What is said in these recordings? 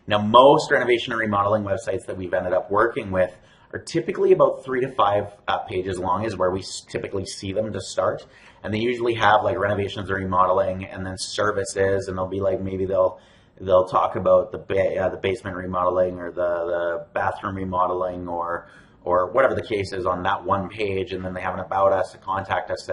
Now, most renovation and remodeling websites that we've ended up working with are typically about 3 to 5 pages long is where we typically see them to start. And they usually have like renovations or remodeling and then services, and they'll be like, maybe they'll talk about the basement remodeling or the bathroom remodeling or whatever the case is on that one page, and then they have an about us, a contact us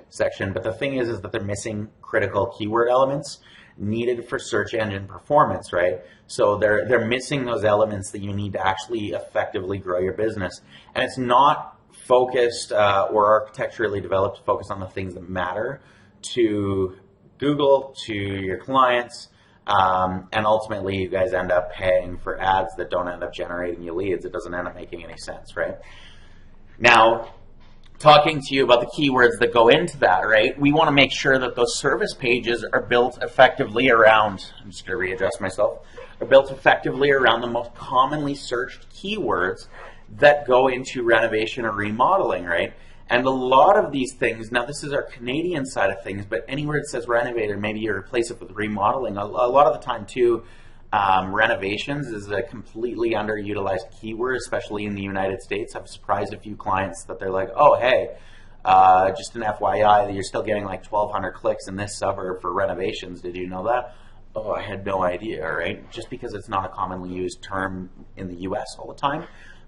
section. But the thing is that they're missing critical keyword elements needed for search engine performance, right? So they're missing those elements that you need to actually effectively grow your business. And it's not focused or architecturally developed to focus on the things that matter to Google, to your clients, and ultimately you guys end up paying for ads that don't end up generating you leads. It doesn't end up making any sense, right? Now, talking to you about the keywords that go into that, right? We want to make sure that those service pages are built effectively around, I'm just going to readjust myself, are built effectively around the most commonly searched keywords that go into renovation or remodeling, right? And a lot of these things, now this is our Canadian side of things, but anywhere it says renovator, maybe you replace it with remodeling. A lot of the time too, renovations is a completely underutilized keyword, especially in the United States. I've surprised a few clients that they're like, oh, hey, just an FYI, that you're still getting like 1,200 clicks in this suburb for renovations. Did you know that? Oh, I had no idea, right? Just because it's not a commonly used term in the US all the time,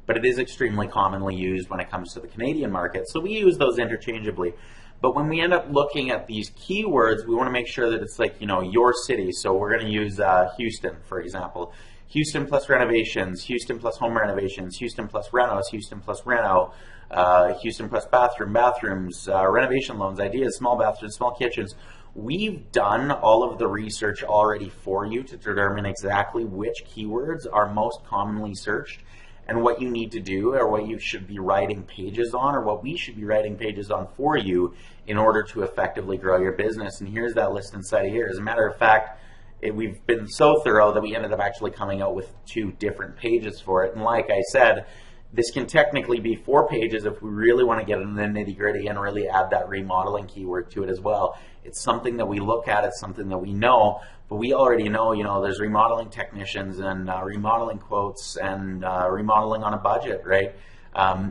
but it is extremely commonly used when it comes to the Canadian market. So we use those interchangeably. But when we end up looking at these keywords, we want to make sure that it's like, you know, your city. So we're going to use Houston, for example. Houston plus renovations, Houston plus home renovations, Houston plus renos, Houston plus reno, Houston plus bathrooms, renovation loans, ideas, small bathrooms, small kitchens. We've done all of the research already for you to determine exactly which keywords are most commonly searched and what you need to do, or what you should be writing pages on, or what we should be writing pages on for you in order to effectively grow your business. And here's that list inside of here. As a matter of fact, we've been so thorough that we ended up actually coming out with 2 different pages for it. And like I said, this can technically be 4 pages if we really want to get into the nitty-gritty and really add that remodeling keyword to it as well. It's something that we look at, it's something that we know, but we already know, you know, there's remodeling technicians and remodeling quotes and remodeling on a budget, right?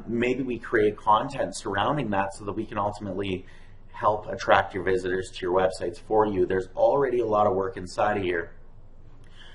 Maybe we create content surrounding that so that we can ultimately help attract your visitors to your websites for you. There's already a lot of work inside of here.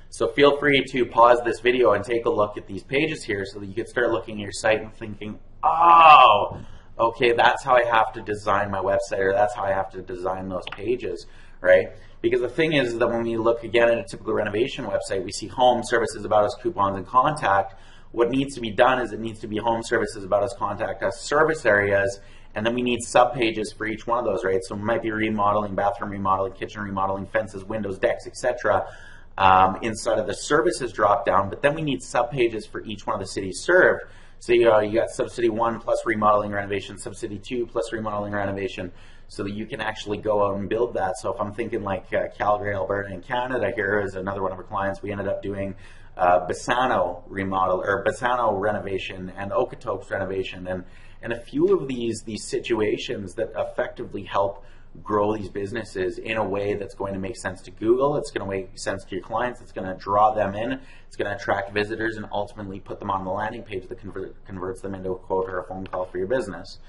So feel free to pause this video and take a look at these pages here so that you can start looking at your site and thinking, oh, okay, that's how I have to design my website, or that's how I have to design those pages, right? Because the thing is that when we look again at a typical renovation website, we see home, services, about us, coupons, and contact. What needs to be done is it needs to be home, services, about us, contact us, service areas, and then we need sub-pages for each one of those, right? So it might be remodeling, bathroom remodeling, kitchen remodeling, fences, windows, decks, etc. Inside of the services drop-down, but then we need sub-pages for each one of the cities served. So you got subsidy 1 plus remodeling renovation, subsidy 2 plus remodeling renovation, so that you can actually go out and build that. So if I'm thinking like Calgary, Alberta, and Canada, here is another one of our clients. We ended up doing Bassano remodel or Bassano renovation and Okotoks renovation, and a few of these situations that effectively help grow these businesses in a way that's going to make sense to Google, it's going to make sense to your clients, it's going to draw them in, it's going to attract visitors, and ultimately put them on the landing page that converts them into a quote or a phone call for your business.